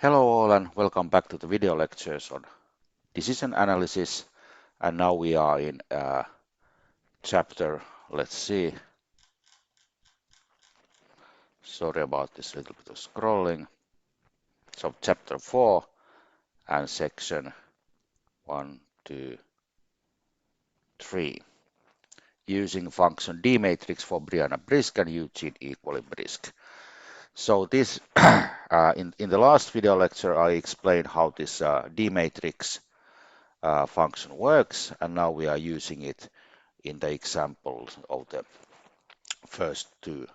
Hello all and welcome back to the video lectures on decision analysis, and now we are in chapter, let's see, sorry about this little bit of scrolling, so chapter 4 and section 1, 2, 3, using function D matrix for Brianna Brisk and Eugene equally Brisk. So this, in the last video lecture I explained how this D matrix function works, and now we are using it in the examples of the first two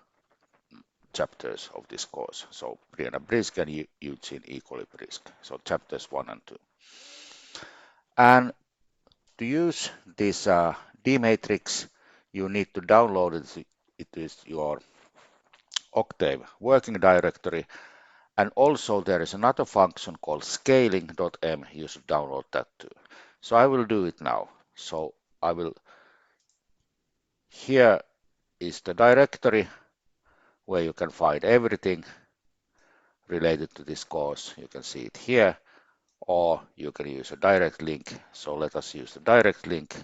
chapters of this course. So Brianna Brisk and Eugene equally Brisk. So chapters 1 and 2. And to use this D matrix, you need to download it. It is your Octave working directory. And also there is another function called scaling.m. You should download that too. So I will do it now. So here is the directory where you can find everything related to this course. You can see it here, or you can use a direct link. So let us use the direct link.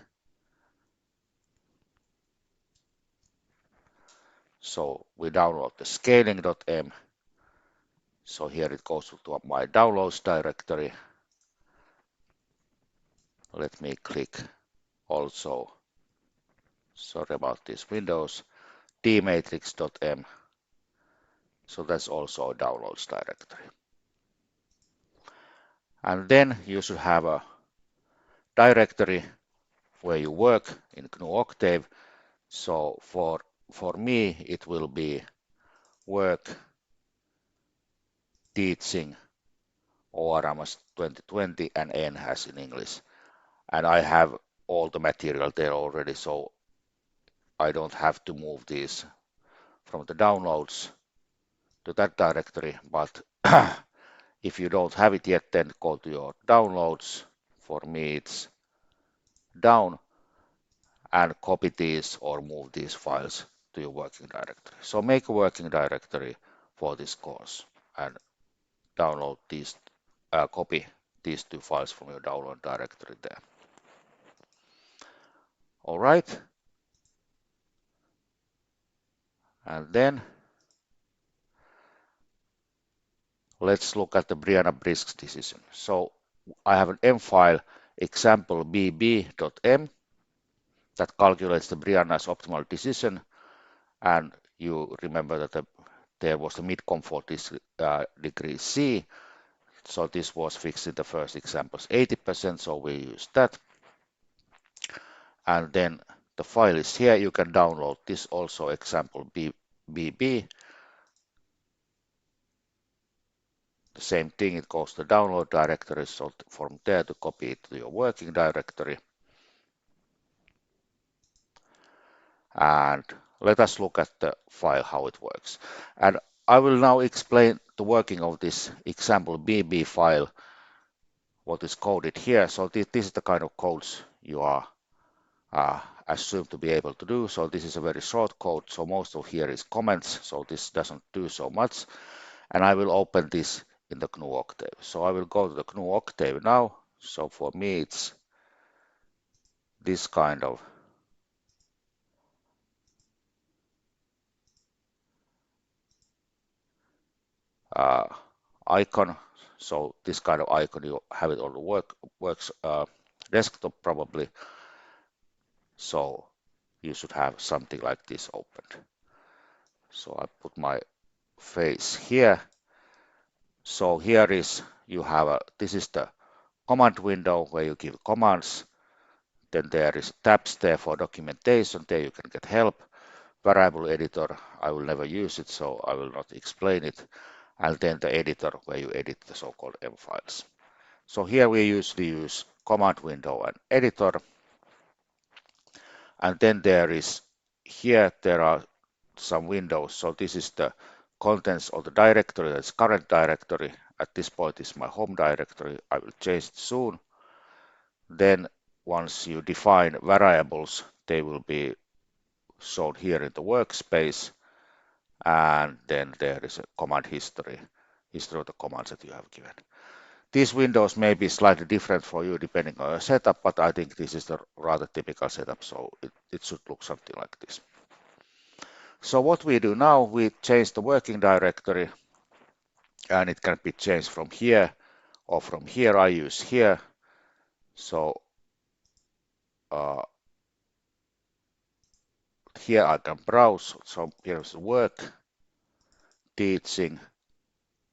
So we download the scaling.m. So here it goes to my downloads directory. Let me click also, sorry about this Windows, dmatrix.m. So that's also a downloads directory. And then you should have a directory where you work in GNU Octave. So for me, it will be work, teaching, ORMS 2020 and NHAS in English. And I have all the material there already, so I don't have to move these from the downloads to that directory. But if you don't have it yet, then go to your downloads. For me, it's down, and copy these or move these files to your working directory. So make a working directory for this course and download these, copy these two files from your download directory there. All right. And then let's look at the Brianna Brisk's decision. So I have an M file example bb.m that calculates the Brianna's optimal decision. And you remember that there was the mid-comfort degree C. So this was fixed in the first examples 80%, so we use that. And then the file is here. You can download this also, example bb. The same thing, it goes to the download directory, so from there to copy it to your working directory. And let us look at the file, how it works. And I will now explain the working of this example bb file, what is coded here. So this is the kind of codes you are assumed to be able to do. So this is a very short code, so most of here is comments, so this doesn't do so much. And I will open this in the GNU Octave. So I will go to the GNU Octave now. So for me it's this kind of icon. So this kind of icon, you have it on the works desktop probably. So you should have something like this opened. So I put my face here. So here is, you have this is the command window where you give commands. Then there is tabs there for documentation. There you can get help. Variable editor, I will never use it, so I will not explain it. And then the editor where you edit the so-called M files. So here we usually use command window and editor. And then there are some windows. So this is the contents of the directory, that's current directory. At this point is my home directory. I will change it soon. Then once you define variables, they will be shown here in the workspace. And then there is a command history. history of the commands that you have given. These windows may be slightly different for you depending on your setup, but I think this is the rather typical setup, so it should look something like this. So what we do now, we change the working directory, and it can be changed from here or from here. I use here. So here I can browse. So here's work, teaching,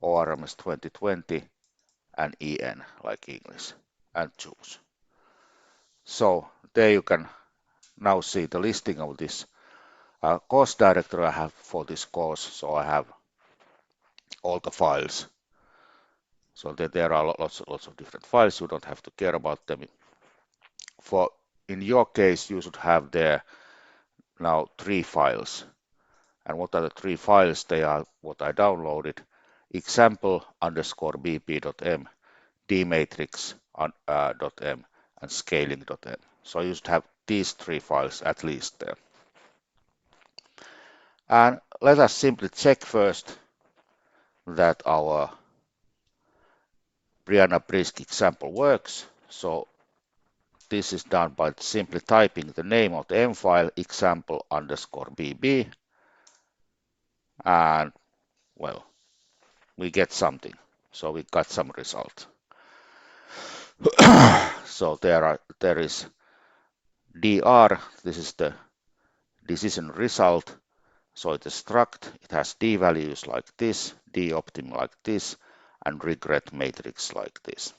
ORMS 2020, and EN like English, and choose. So there you can now see the listing of this course directory I have for this course. So I have all the files. So there are lots of different files. You don't have to care about them. In your case, you should have there now 3 files. And what are the 3 files? They are what I downloaded: example underscore bb.m, dmatrix.m, and scaling.m. So you should have these 3 files at least there. And let us simply check first that our Brianna Brisk example works. So this is done by simply typing the name of the M file, example underscore bb, and well, we get something. So we got some result. So there is dr, this is the decision result. So it is struct, it has d values like this, d optim like this, and regret matrix like this.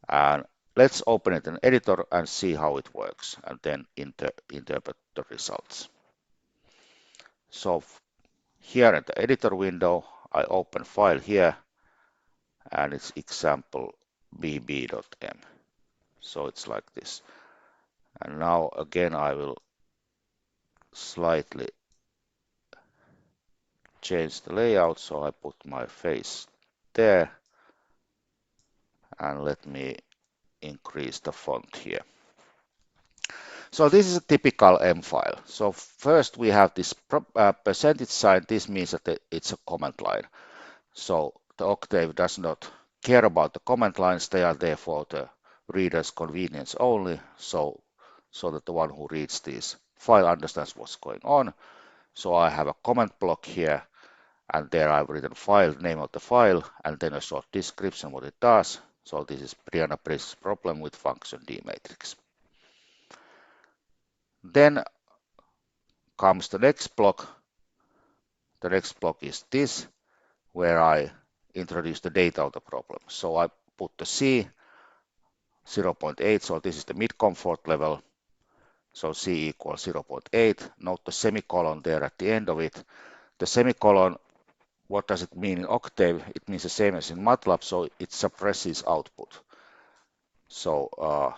And let's open it in editor and see how it works, and then interpret the results. So here in the editor window, I open file here, and it's example bb.m. So it's like this. And now again, I will slightly change the layout. So I put my face there, and let me increase the font here. So this is a typical M file. So first we have this percentage sign. This means that it's a command line. So the Octave does not care about the command lines. They are there for the reader's convenience only, so that the one who reads this file understands what's going on. So I have a comment block here, and there I've written file, name of the file, and then a short description what it does. So this is Brianna Brisk's problem with function dmatrix. Then comes the next block. The next block is this, where I introduce the data of the problem. So I put the C 0.8, so this is the mid comfort level. So C equals 0.8. Note the semicolon there at the end of it. The semicolon, what does it mean in Octave? It means the same as in MATLAB, so it suppresses output. So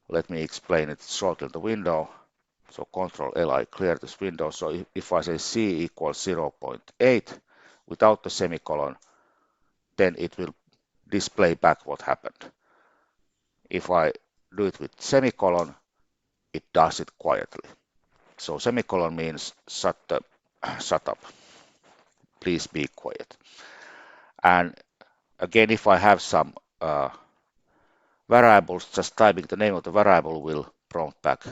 let me explain it shortly in the window. So Control L, I clear this window. So if I say C equals 0.8 without the semicolon, then it will display back what happened. If I do it with semicolon, it does it quietly. So semicolon means shut up. Please be quiet. And again, if I have some variables, just typing the name of the variable will prompt back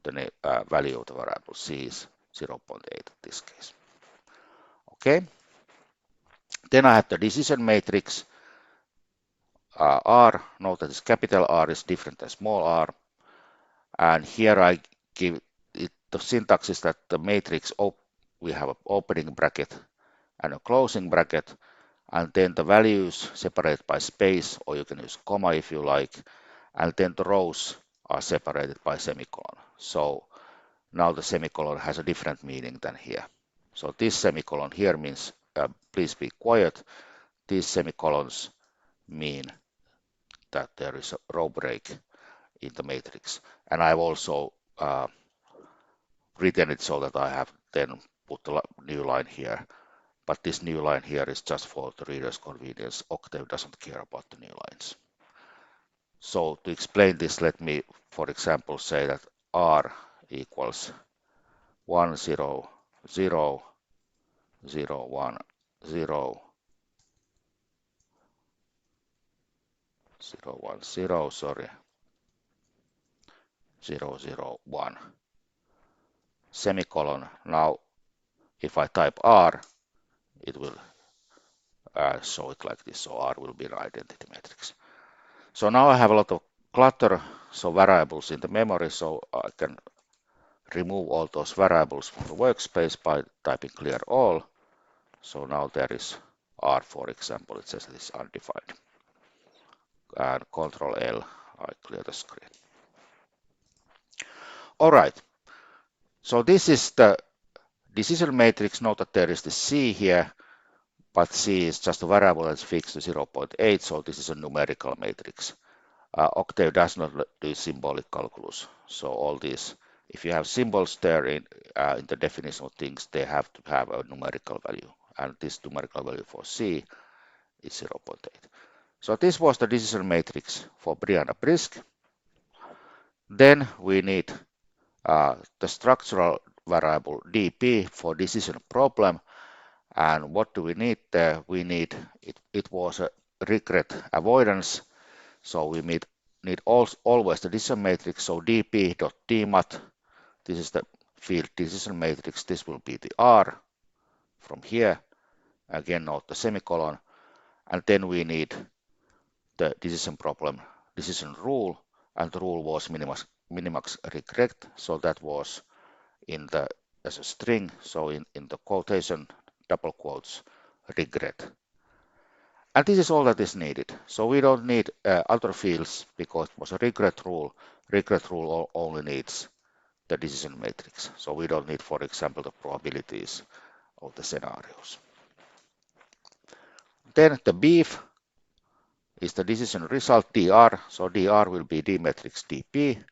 the value of the variable. C is 0.8 in this case. Okay. Then I have the decision matrix. R, note that this capital R is different than small r. And here I give it the syntax is that the matrix, we have an opening bracket and a closing bracket, and then the values separated by space, or you can use comma if you like, and then the rows are separated by semicolon. So now the semicolon has a different meaning than here. So this semicolon here means please be quiet. These semicolons mean that there is a row break in the matrix. And I've also written it so that I have then put the new line here. But this new line here is just for the reader's convenience. Octave doesn't care about the new lines. So to explain this, let me, for example, say that R equals 1 0 0 0 1 0 0, 1, 0, sorry, 0, 0, 1, semicolon. Now, if I type R, it will show it like this. So R will be an identity matrix. So now I have a lot of clutter, so variables in the memory, so I can remove all those variables from the workspace by typing clear all. So now there is R, for example, it says it is undefined. And Control L, I clear the screen. All right. So this is the decision matrix. Note that there is the C here, but C is just a variable that's fixed to 0.8, so this is a numerical matrix. Octave does not do symbolic calculus. So all these, if you have symbols there in the definition of things, they have to have a numerical value. And this numerical value for C is 0.8. So this was the decision matrix for Brianna Brisk. Then we need the structural variable dp for decision problem. And what do we need there? We need, it was a regret avoidance. So we need always the decision matrix. So dp.dmat, this is the field decision matrix. This will be the R from here. Again, note the semicolon. And then we need the decision problem, decision rule. And the rule was minimax regret. So that was in the as a string. So in the quotation, double quotes, regret. And this is all that is needed. So we don't need other fields because it was a regret rule. Regret rule only needs the decision matrix. So we don't need, for example, the probabilities of the scenarios. Then the beef is the decision result dr. So dr will be d matrix dp.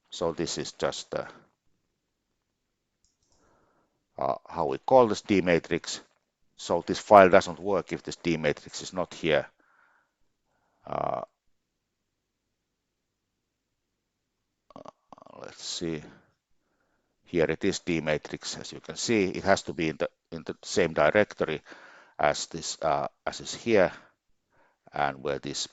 So this is just how we call this d matrix. So this file doesn't work if this d matrix is not here. Let's see. Here it is d matrix. As you can see, it has to be in the same directory as this as is here, and where this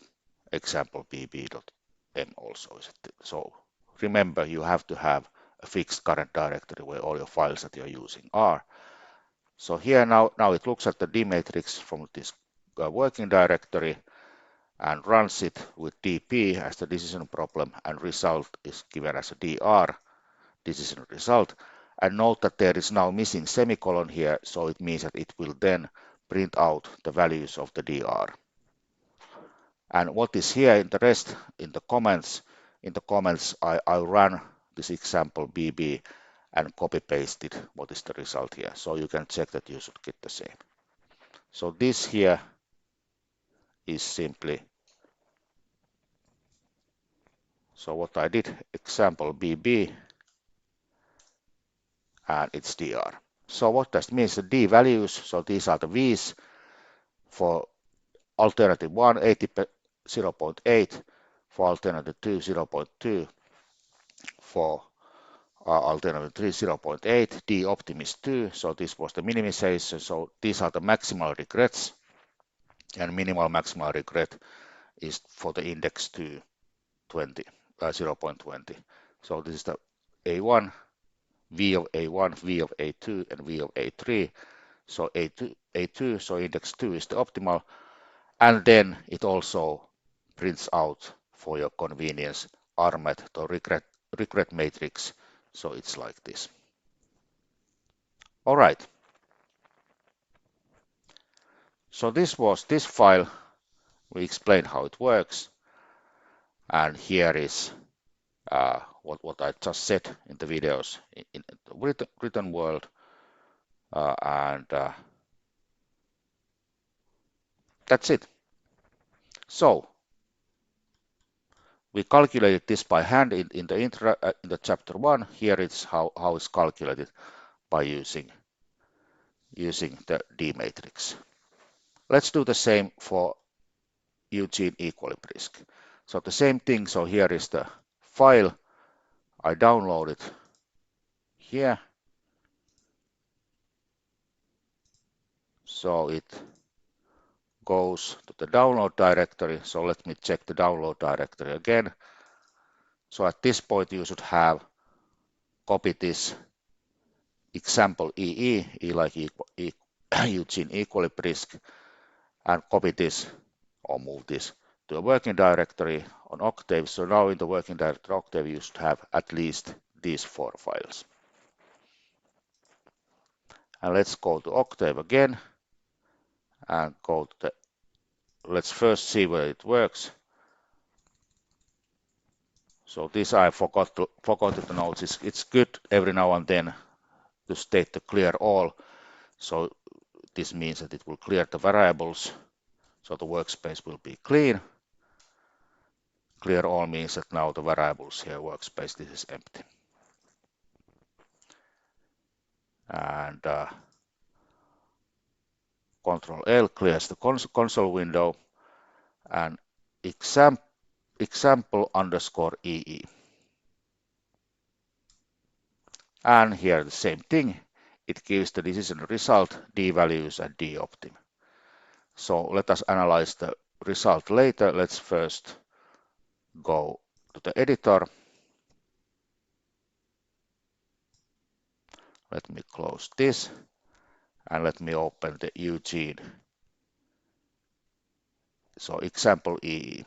example bb.m also is. So remember, you have to have a fixed current directory where all your files that you're using are. So here now it looks at the d matrix from this working directory and runs it with dp as the decision problem, and result is given as a dr, decision result. And note that there is now missing semicolon here, so it means that it will then print out the values of the dr. And what is here in the rest, in the comments, I run this example bb and copy pasted what is the result here. So you can check that you should get the same. So this here is simply, so what I did, example bb, and it's dr. So what does it mean? The d values, so these are the v's for alternative 1, 0.8, for alternative 2, 0.2, for alternative 3, 0.8, d optimist 2, so this was the minimization, so these are the maximal regrets, and minimal maximal regret is for the index 2, 20, 0.20. So this is the A1, V of A1, V of A2, and V of A3. So A2, so index 2 is the optimal, and then it also prints out for your convenience RMAT, the regret matrix. So it's like this. All right. So this was this file. We explained how it works. And here is what I just said in the videos in the written world. And that's it. So we calculated this by hand in the chapter 1. Here it's how it's calculated by using the D matrix. Let's do the same for Eugene equilibrisk. So the same thing. So here is the file. I download it here. So it goes to the download directory. So let me check the download directory again. So at this point you should have copied this example E like Eugene equally brisk, and copy this or move this to a working directory on Octave. So now in the working directory Octave you should have at least these 4 files. And let's go to Octave again and go to the, let's first see whether it works. So this I forgot to note. It's good every now and then to state the clear all. So this means that it will clear the variables, so the workspace will be clean. Clear all means that now the variables here workspace, this is empty. And Control L clears the console window, and example underscore EE. And here the same thing, it gives the decision result, D values and D optim. So let us analyze the result later. Let's first go to the editor. Let me close this and let me open the Eugene. So example EE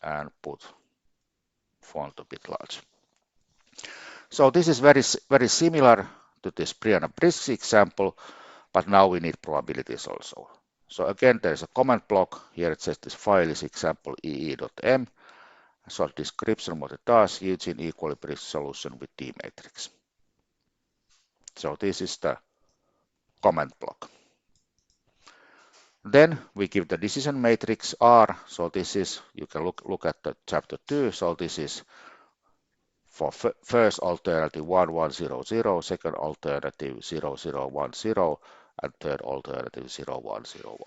and put font a bit large. So this is very similar to this Brianna Brisk example, but now we need probabilities also. So again, there is a comment block. Here it says this file is example ee.m. So description what it does, Eugene equally brisk solution with D matrix. So this is the comment block. Then we give the decision matrix R. So this is, you can look at the chapter 2. So this is for first alternative 1100, second alternative 0010, and third alternative 0101.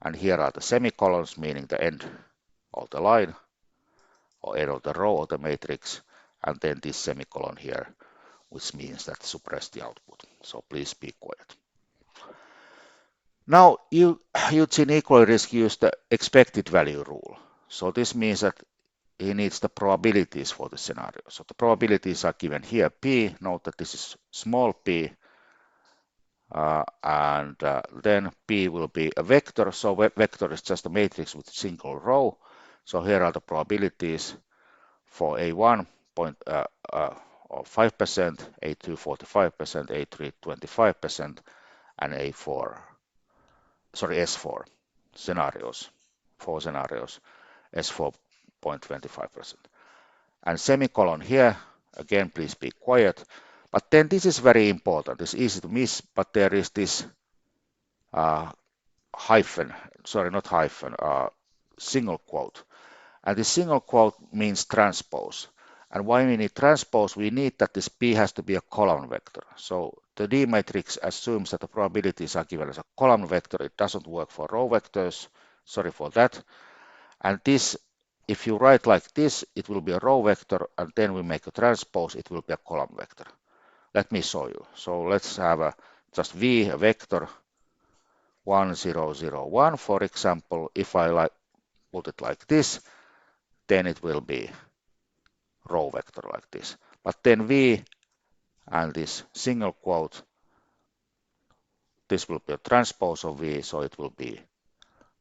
And here are the semicolons, meaning the end of the line or end of the row of the matrix, and then this semicolon here, which means that suppress the output. So please be quiet. Now Eugene equally risk use the expected value rule. So this means that he needs the probabilities for the scenario. So the probabilities are given here, P. Note that this is small p, and then P will be a vector. So vector is just a matrix with a single row. So here are the probabilities for A1 or 5%, A2 45%, A3 25%, and S4 scenarios, 4 scenarios, S4 0.25%. And semicolon here, again, please be quiet. But then this is very important. It's easy to miss, but there is this single quote. And this single quote means transpose. And why we need transpose? We need that this P has to be a column vector. So the D matrix assumes that the probabilities are given as a column vector. It doesn't work for row vectors. Sorry for that. And this, if you write like this, it will be a row vector, and then we make a transpose, it will be a column vector. Let me show you. So let's have just V, a vector 1001, for example. If I put it like this, then it will be row vector like this. But then V and this single quote, this will be a transpose of V, so it will be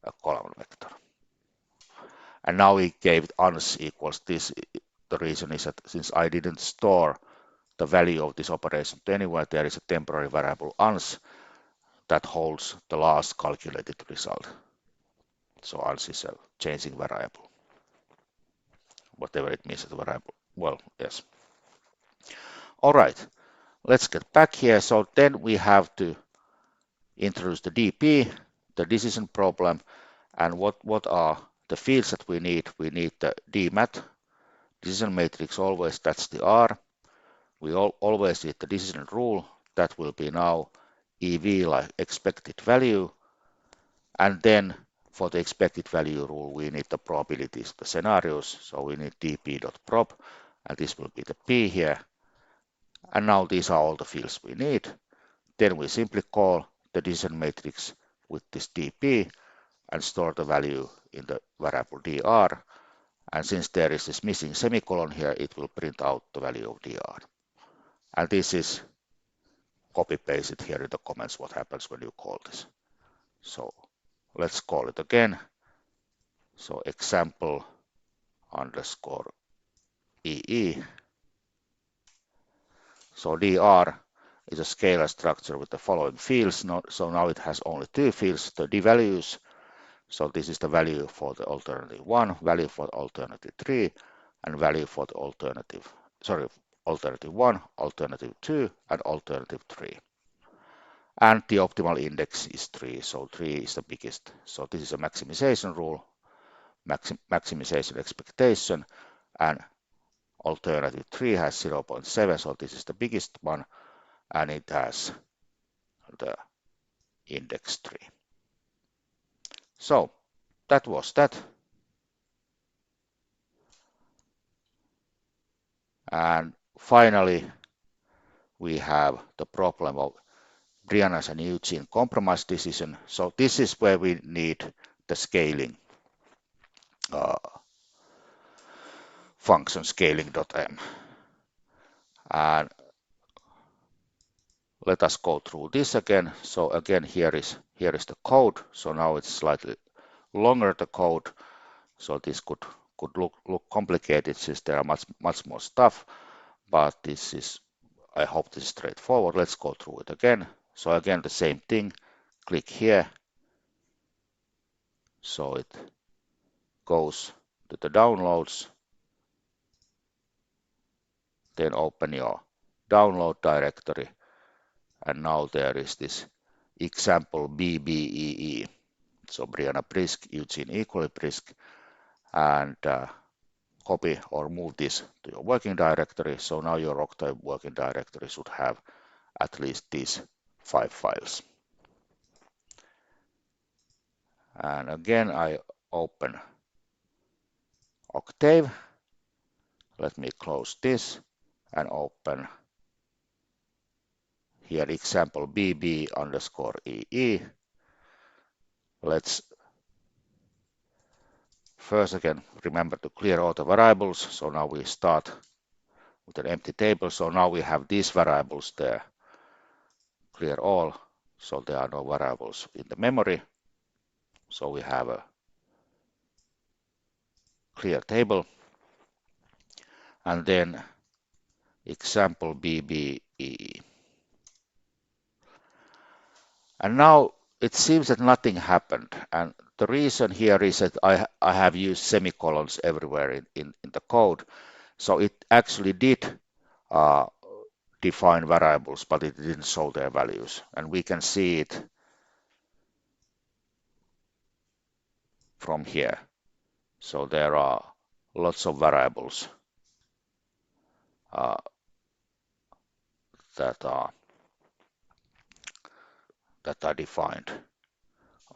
a column vector. And now we gave uns equals this. The reason is that since I didn't store the value of this operation to anywhere, there is a temporary variable uns that holds the last calculated result. So uns is a changing variable, whatever it means as a variable. Well, yes. All right, let's get back here. So then we have to introduce the DP, the decision problem, and what are the fields that we need? We need the DMAT, decision matrix always, that's the R. We always need the decision rule, that will be now EV, like expected value. And then for the expected value rule, we need the probabilities, the scenarios. So we need dp.prob, and this will be the P here. And now these are all the fields we need. Then we simply call the decision matrix with this dp and store the value in the variable dr. And since there is this missing semicolon here, it will print out the value of dr. And this is copy paste it here in the comments what happens when you call this. So let's call it again. So example underscore EE. So dr is a scalar structure with the following fields. So now it has only two fields, the d values. So this is the value for the alternative 1, value for the alternative 3, and value for the alternative 1, alternative 2, and alternative 3. And the optimal index is 3, so 3 is the biggest. So this is a maximization rule, maximization expectation, and alternative 3 has 0.7, so this is the biggest one, and it has the index 3. So that was that. And finally, we have the problem of Brianna's and Eugene compromise decision. So this is where we need the scaling function scaling.m. And let us go through this again. So again, here is the code. So now it's slightly longer the code. So this could look complicated since there are much more stuff. But this is, I hope this is straightforward. Let's go through it again. So again, the same thing. Click here. So it goes to the downloads. Then open your download directory. And now there is this example BBEE. So Brianna Brisk, Eugene equally Brisk. And copy or move this to your working directory. So now your Octave working directory should have at least these 5 files. And again, I open Octave. Let me close this and open here example bb underscore ee. Let's first again remember to clear all the variables. So now we start with an empty table. So now we have these variables there. Clear all. So there are no variables in the memory. So we have a clear table. And then example BBEE. And now it seems that nothing happened. And the reason here is that I have used semicolons everywhere in the code. So it actually did define variables, but it didn't show their values. And we can see it from here. So there are lots of variables that are defined.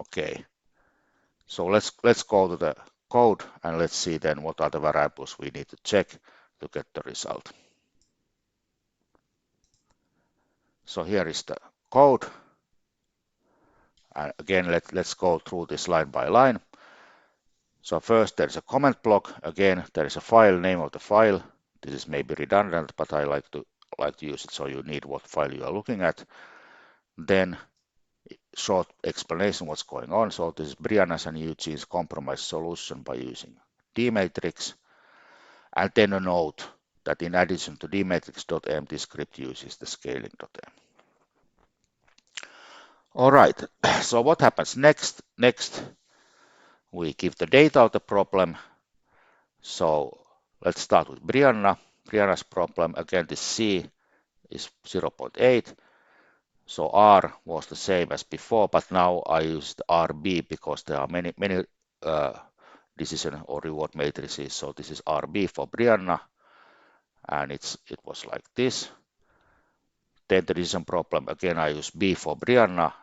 Okay. So let's go to the code and let's see then what are the variables we need to check to get the result. So here is the code. And again, let's go through this line by line. So first there is a comment block. Again, there is a file name of the file. This is maybe redundant, but I like to use it so you need what file you are looking at. Then short explanation what's going on. So this is Brianna's and Eugene's compromise solution by using dmatrix. And then a note that in addition to dmatrix.m, this script uses the scaling.m. All right, so what happens next? Next, we give the data of the problem. So let's start with Brianna's problem. Again, this C is 0.8. So R was the same as before, but now I used RB because there are many decision or reward matrices. So this is RB for Brianna, and it was like this. Then the decision problem, again I use B for Brianna.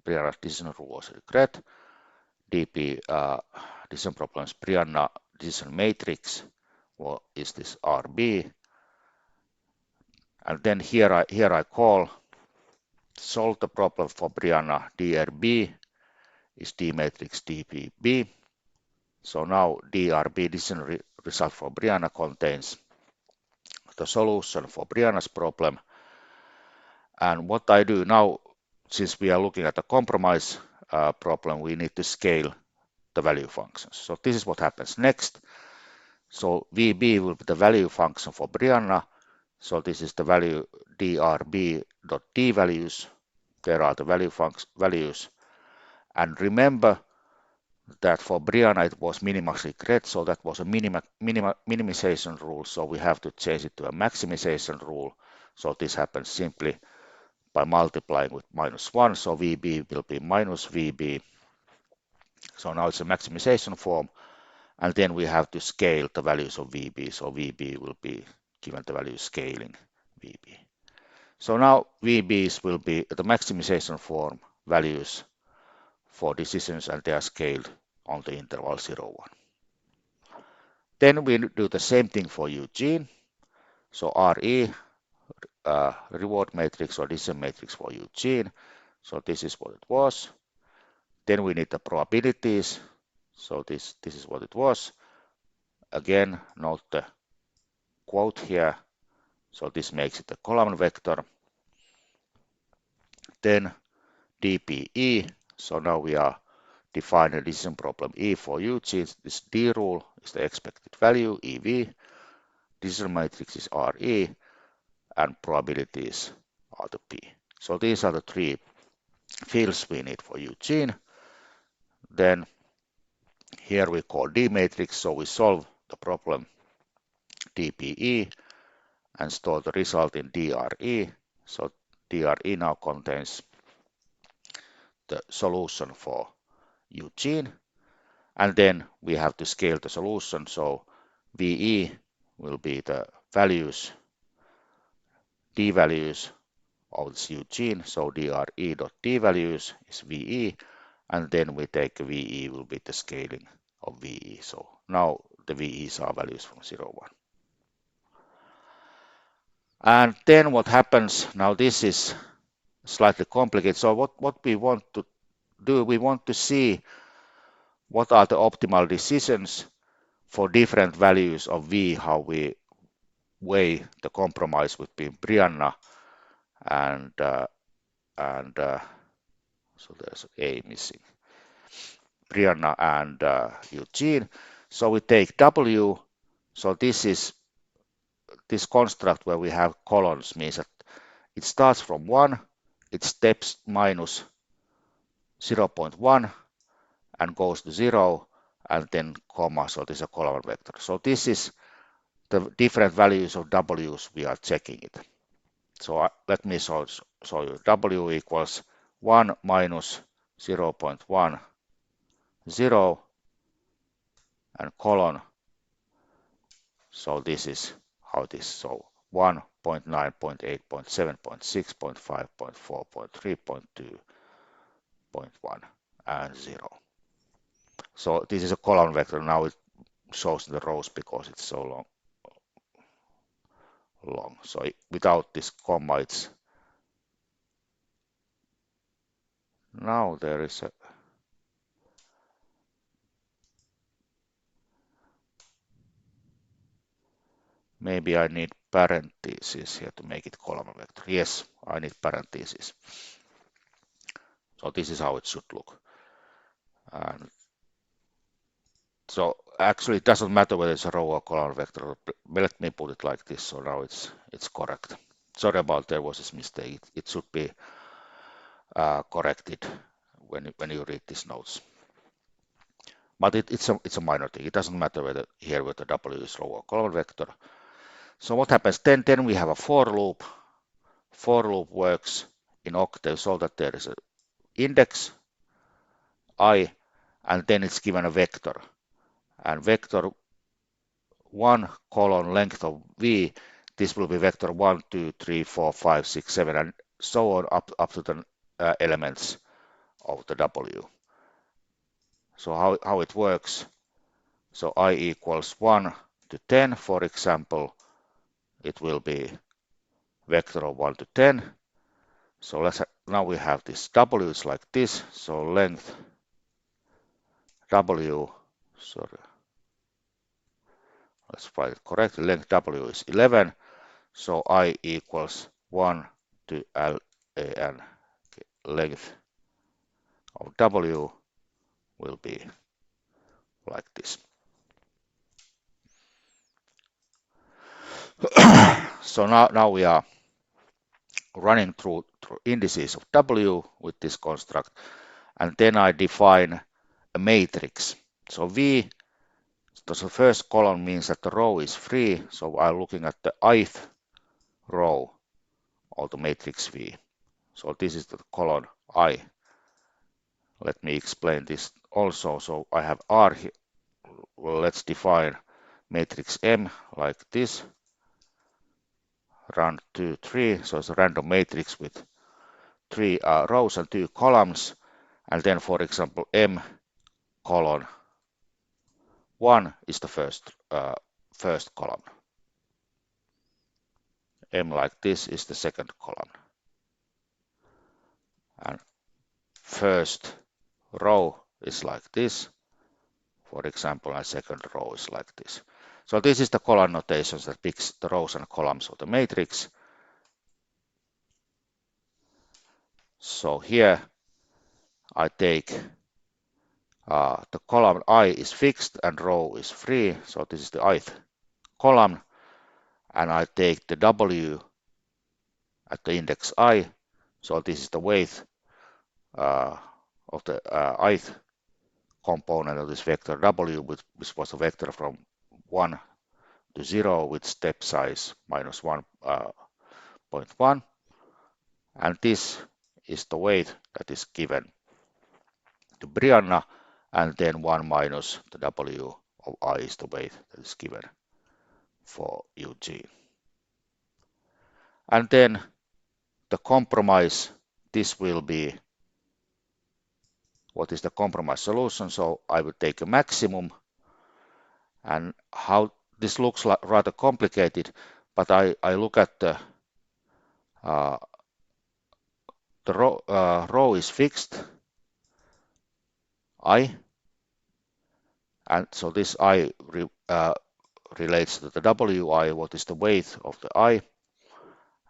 Brianna's decision rule was regret. DP decision problems Brianna decision matrix is this RB. And then here I call solve the problem for Brianna DRB. is D matrix DPB. So now DRB decision result for Brianna contains the solution for Brianna's problem. And what I do now, since we are looking at a compromise problem, we need to scale the value functions. So this is what happens next. So VB will be the value function for Brianna. So this is the value drb.d values. There are the values. And remember that for Brianna it was minimax regret, so that was a minimization rule. So we have to change it to a maximization rule. So this happens simply by multiplying with -1. So VB will be minus VB. So now it's a maximization form. And then we have to scale the values of VB. So VB will be given the value scaling VB. So now VBs will be the maximization form values for decisions, and they are scaled on the interval 0, 1. Then we do the same thing for Eugene. So RE, reward matrix or decision matrix for Eugene. So this is what it was. Then we need the probabilities. So this is what it was. Again, note the quote here. So this makes it a column vector. Then DPE. So now we are defining a decision problem E for Eugene. This D rule is the expected value, EV. Decision matrix is RE, and probabilities are the P. So these are the three fields we need for Eugene. Then here we call D matrix, so we solve the problem DPE and store the result in DRE. So DRE now contains the solution for Eugene. And then we have to scale the solution. So VE will be the values, D values of this Eugene. So DRE.D values is VE. And then we take VE will be the scaling of VE. So now the VEs are values from 0, 1. And then what happens, now this is slightly complicated. So what we want to do, we want to see what are the optimal decisions for different values of V, how we weigh the compromise between Brianna and so there's A missing, Brianna and Eugene. So we take W. So this construct where we have columns means that it starts from 1, it steps minus 0.1 and goes to 0, and then comma. So this is a column vector. So this is the different values of W's we are checking it. So let me show you. W equals 1 minus 0.1, 0, and colon. So this is how it is. So 1, 0.9, 0.8, 0.7, 0.6, 0.5, 0.4, 0.3, 0.2, 0.1, and 0. So this is a column vector. Now it shows the rows because it's so long. So without this comma, it's now there is a maybe I need parentheses here to make it column vector. Yes, I need parentheses. So this is how it should look. And so actually it doesn't matter whether it's a row or column vector. Let me put it like this. So now it's correct. Sorry about there was this mistake. It should be corrected when you read these notes. But it's a minor thing. It doesn't matter whether the W is row or column vector. So what happens then? Then we have a for loop. For loop works in Octave so that there is an index I, and then it's given a vector. And vector 1 colon length of V, this will be vector 1, 2, 3, 4, 5, 6, 7, and so on up to the elements of the W. So how it works? So I equals 1 to 10, for example, it will be vector of 1 to 10. So now we have this W is like this. So length W, sorry, let's write it correctly, length W is 11, so I equals 1 to LAN. Length of W will be like this. So now we are running through indices of W with this construct, and then I define a matrix. So V, so the first column means that the row is free, so I'm looking at the ith row of the matrix V. So this is the column I. Let me explain this also. So I have R here. Well, let's define matrix M like this. Run 2, 3. So it's a random matrix with 3 rows and 2 columns. And then, for example, M column 1 is the first column. M like this is the second column. And first row is like this, for example, and second row is like this. So this is the column notations that picks the rows and columns of the matrix. So here I take the column I is fixed and row is free. So this is the ith column, and I take the W at the index I. So this is the weight of the ith component of this vector W, which was a vector from 1 to 0 with step size minus 1.1. And this is the weight that is given to Brianna, and then 1 minus the W of I is the weight that is given for Eugene. And then the compromise, this will be, what is the compromise solution? So I will take a maximum, and how this looks like rather complicated, but I look at the row is fixed, I, and so this I relates to the WI, what is the weight of the I,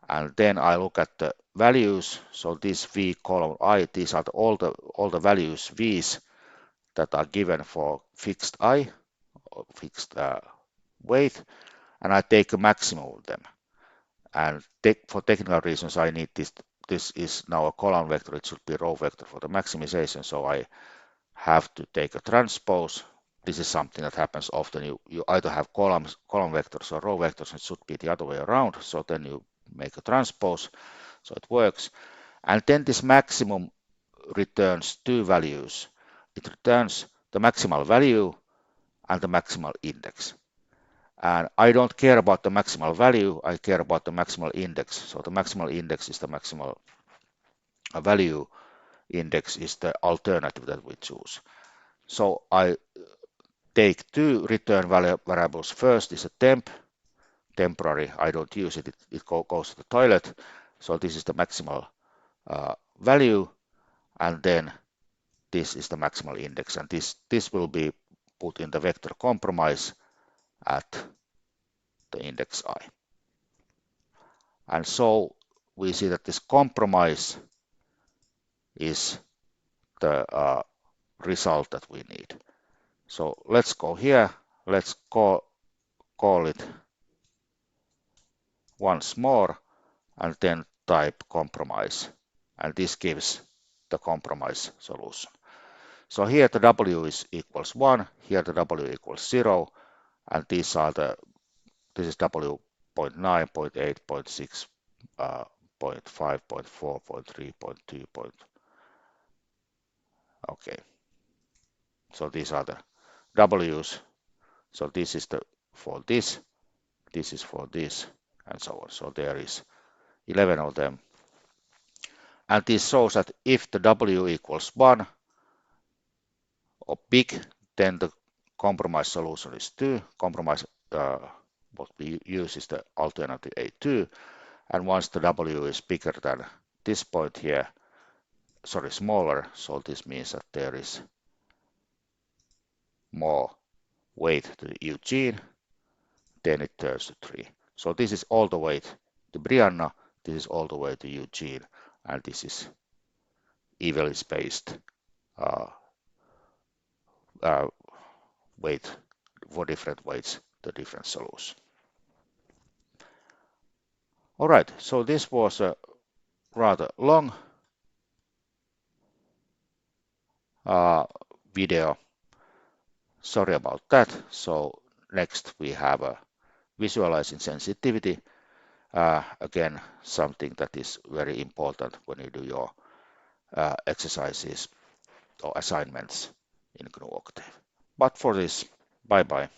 and then I look at the values. So this V column I, these are all the values V's that are given for fixed I, or fixed weight, and I take a maximum of them. And for technical reasons, I need this. This is now a column vector. It should be a row vector for the maximization. So I have to take a transpose. This is something that happens often. You either have column vectors or row vectors. It should be the other way around. So then you make a transpose. So it works. And then this maximum returns two values. It returns the maximal value and the maximal index. And I don't care about the maximal value, I care about the maximal index. So the maximal index is the maximal value, index is the alternative that we choose. So I take two return variables. First is a temporary, I don't use it, it goes to the toilet. So this is the maximal value, and then this is the maximal index, and this will be put in the vector compromise at the index I. And so we see that this compromise is the result that we need. So let's go here, let's call it once more, and then type compromise, and this gives the compromise solution. So here the W is equals 1, here the W equals 0, and these are this is W 0.9, 0.8, 0.6, 0.5, 0.4, 0.3, 0.2, okay. So these are the W's. So this is for this is for this, and so on. So there is 11 of them. And this shows that if the W equals 1 or big, then the compromise solution is 2. Compromise, what we use is the alternative A2. And once the W is bigger than this point here, sorry, smaller, so this means that there is more weight to Eugene, then it turns to 3. So this is all the weight to Brianna, this is all the way to Eugene, and this is evenly spaced uh, uh, weight for different weights to different solutions. All right, so this was a rather long video. Sorry about that. So next we have a visualizing sensitivity. Again, something that is very important when you do your exercises or assignments in GNU Octave. But for this, bye bye.